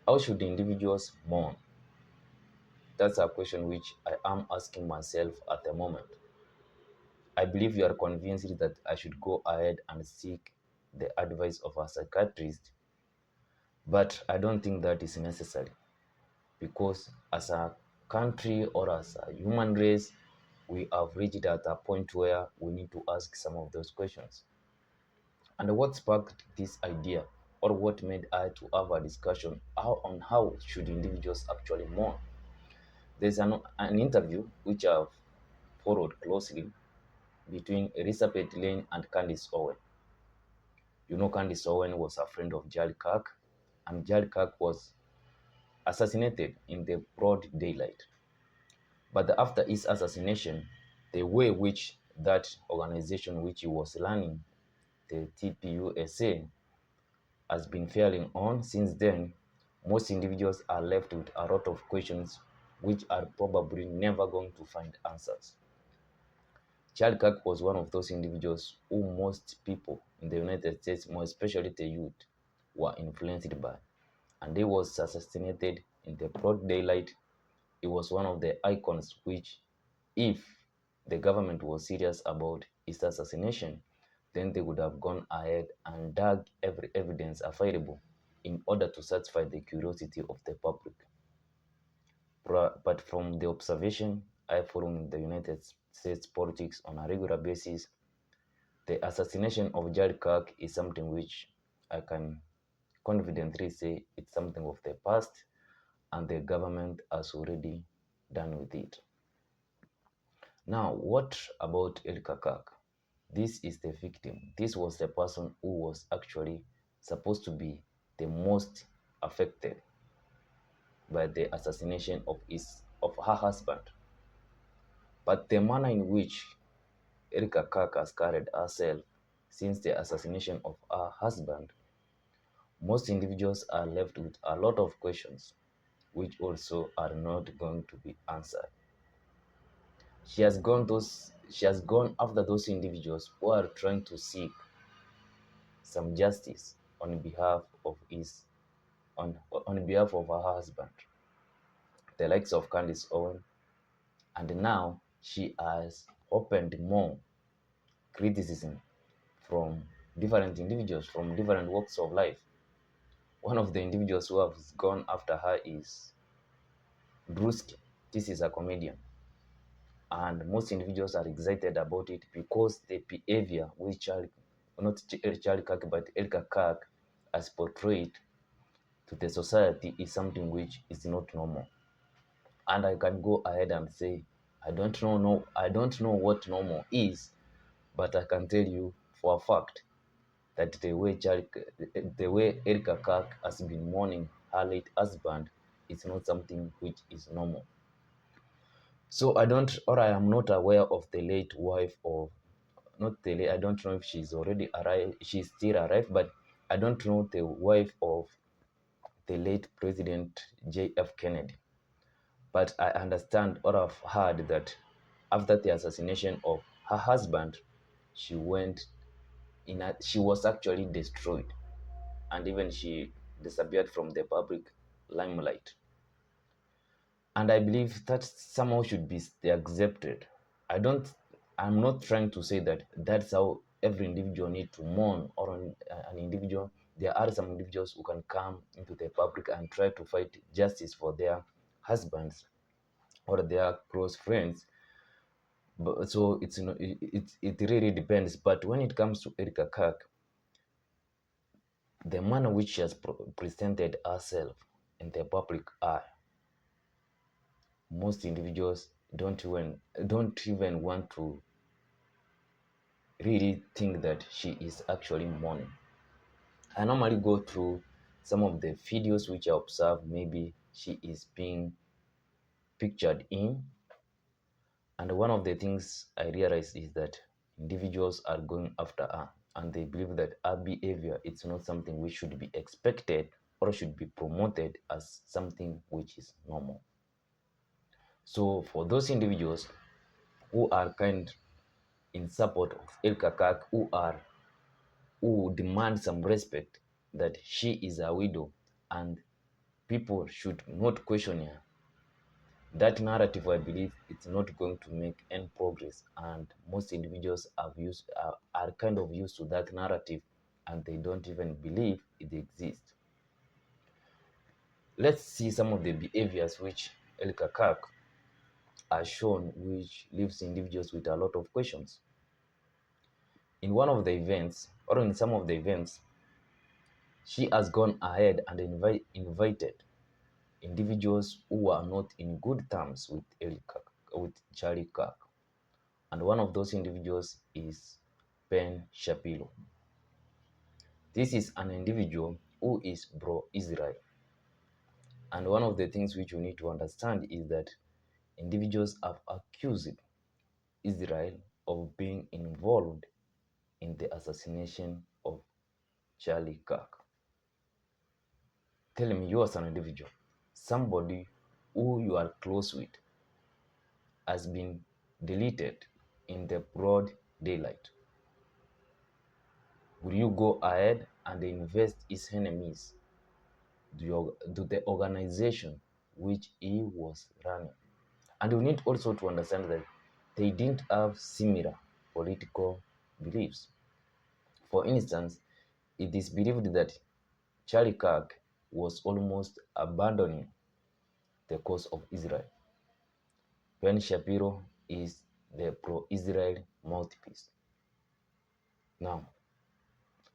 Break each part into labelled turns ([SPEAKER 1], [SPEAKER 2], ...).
[SPEAKER 1] How should individuals mourn? That's a question which I am asking myself at the moment. I believe you are convinced that I should go ahead and seek the advice of a psychiatrist, but I don't think that is necessary because as a country or as a human race, we have reached at a point where we need to ask some of those questions. And what sparked this idea, or what made I to have a discussion on how should individuals actually mourn? There's an interview which I've followed closely between Elizabeth Lane and Candace Owen. You know, Candace Owen was a friend of Kirk, and Kirk was assassinated in the broad daylight. But after his assassination, the way which that organization which he was running, the TPUSA, has been failing on since then, most individuals are left with a lot of questions which are probably never going to find answers. Charles Kirk was one of those individuals who most people in the United States, more especially the youth, were influenced by. And he was assassinated in the broad daylight. He was one of the icons which, if the government was serious about his assassination, then they would have gone ahead and dug every evidence available in order to satisfy the curiosity of the public. But from the observation I follow in the United States politics on a regular basis, the assassination of Jared Kirk is something which I can confidently say it's something of the past, and the government has already done with it. Now, what about Erika Kirk? This is the victim. This was the person who was actually supposed to be the most affected by the assassination of her husband. But the manner in which Erika Kirk has carried herself since the assassination of her husband, most individuals are left with a lot of questions which also are not going to be answered. She has gone after those individuals who are trying to seek some justice on behalf of his on behalf of her husband, the likes of Candace Owen, and now she has opened more criticism from different individuals from different walks of life. One of the individuals who has gone after her is Brusque. This is a comedian, and most individuals are excited about it because the behavior which not Charlie Kirk but Erika Kirk has portrayed to the society is something which is not normal. And I can go ahead and say I don't know what normal is, but I can tell you for a fact that the way Erika Kirk has been mourning her late husband is not something which is normal. So I am not aware of the late wife of, not the late, I don't know if she's already arrived, she's still alive, but I don't know the wife of the late President J.F. Kennedy. But I understand or I've heard that after the assassination of her husband, she went she was actually destroyed, and even she disappeared from the public limelight. And I believe that somehow should be accepted. I don't. I'm not trying to say that that's how every individual need to mourn, or an individual. There are some individuals who can come into the public and try to fight justice for their husbands or their close friends. But so it's you know, it really depends. But when it comes to Erika Kirk, the manner which she has presented herself in the public eye, most individuals don't even want to really think that she is actually mourning. I normally go through some of the videos which I observe maybe she is being pictured in, and one of the things I realize is that individuals are going after her, and they believe that her behavior is not something which should be expected or should be promoted as something which is normal. So for those individuals who are kind in support of Erika Kirk, who demand some respect, that she is a widow and people should not question her. That narrative, I believe, it's not going to make any progress, and most individuals are kind of used to that narrative, and they don't even believe it exists. Let's see some of the behaviors which Erika Kirk has shown, which leaves individuals with a lot of questions. In one of the events, or in some of the events, she has gone ahead and invited individuals who are not in good terms with Charlie Kirk. And one of those individuals is Ben Shapiro. This is an individual who is pro-Israel. And one of the things which you need to understand is that individuals have accused Israel of being involved in the assassination of Charlie Kirk. Tell me, you as an individual, somebody who you are close with has been deleted in the broad daylight. Will you go ahead and invest his enemies to the organization which he was running? And you need also to understand that they didn't have similar political beliefs. For instance, it is believed that Charlie Kirk was almost abandoning the cause of Israel. Ben Shapiro is the pro-Israel mouthpiece. Now,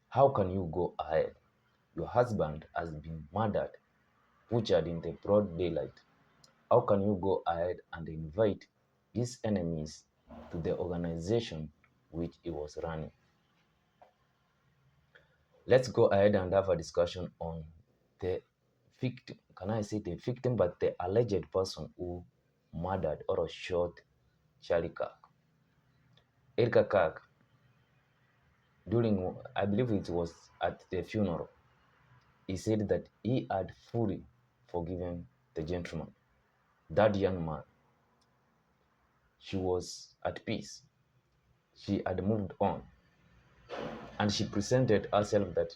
[SPEAKER 1] how can you go ahead? Your husband has been murdered, butchered in the broad daylight. How can you go ahead and invite his enemies to the organization which he was running? Let's go ahead and have a discussion on the victim. Can I say the victim, but the alleged person who murdered or shot Charlie Kirk? Erika Kirk, during, I believe it was at the funeral, he said that he had fully forgiven the gentleman. That young man, she was at peace. She had moved on. And she presented herself that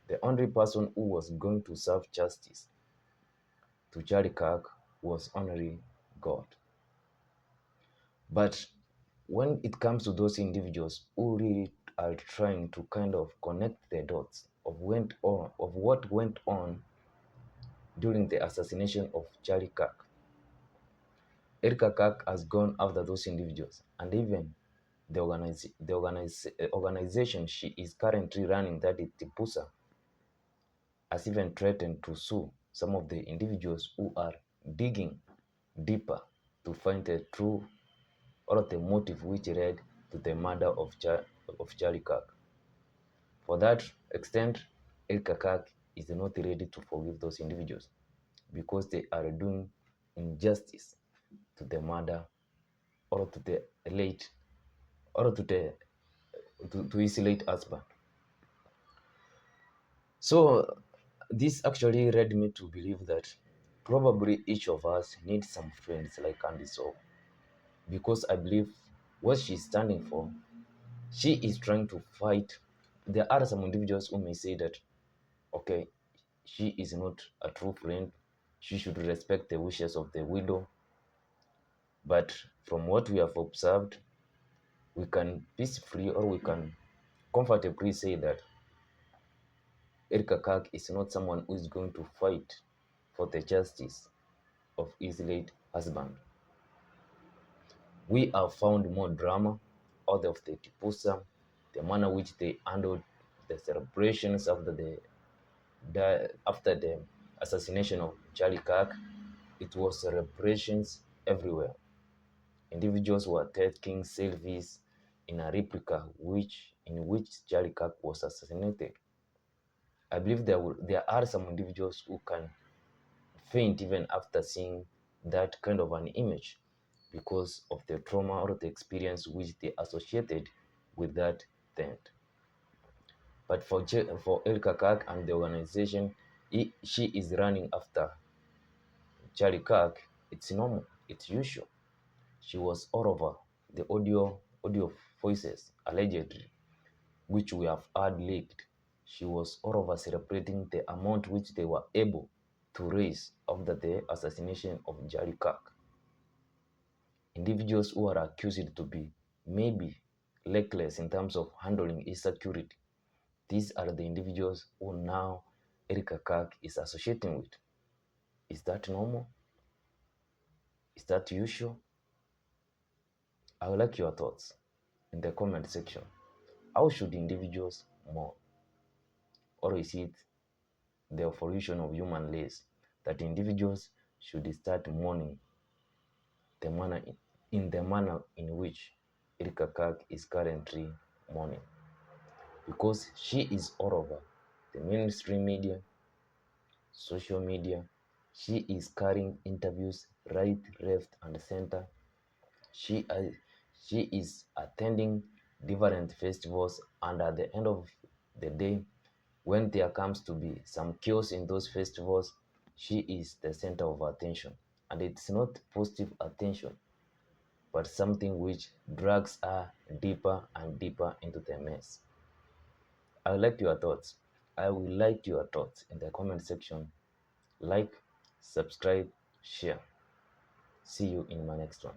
[SPEAKER 1] the only person who was going to serve justice to Charlie Kirk was only God. But when it comes to those individuals who really are trying to kind of connect the dots of what went on during the assassination of Charlie Kirk, Erika Kirk has gone after those individuals, and even the organization she is currently running, that is Tipusa, has even threatened to sue some of the individuals who are digging deeper to find the true or the motive which led to the murder of Charlie Kirk. For that extent, Erika Kirk is not ready to forgive those individuals because they are doing injustice to the murder or to the late or to his late husband. So this actually led me to believe that probably each of us needs some friends like Candace, because I believe what she's standing for, she is trying to fight. There are some individuals who may say that, okay, she is not a true friend, she should respect the wishes of the widow. But from what we have observed, we can peacefully or we can comfortably say that Erika Kirk is not someone who is going to fight for the justice of his late husband. We have found more drama out of the Tipusa, the manner which they handled the celebrations after the assassination of Charlie Kirk. It was celebrations everywhere. Individuals were taking selfies in a replica in which Charlie Kirk was assassinated. I believe there are some individuals who can faint even after seeing that kind of an image because of the trauma or the experience which they associated with that tent. But for Erika Kirk and the organization she is running after Charlie Kirk, it's normal, it's usual. She was all over the audio voices allegedly, which we have heard leaked. She was all over celebrating the amount which they were able to raise after the assassination of Charlie Kirk. Individuals who are accused to be maybe reckless in terms of handling insecurity. These are the individuals who now Erika Kirk is associating with. Is that normal? Is that usual? I would like your thoughts in the comment section. How should individuals mourn? Or is it the evolution of human race that individuals should start mourning the manner in the manner in which Erika Kirk is currently mourning? Because she is all over the mainstream media, social media. She is carrying interviews right, left, and center. She uh, she is attending different festivals, and at the end of the day, when there comes to be some chaos in those festivals, she is the center of attention. And it's not positive attention, but something which drags her deeper and deeper into the mess. I would like your thoughts. I would like your thoughts in the comment section. Like, subscribe, share. See you in my next one.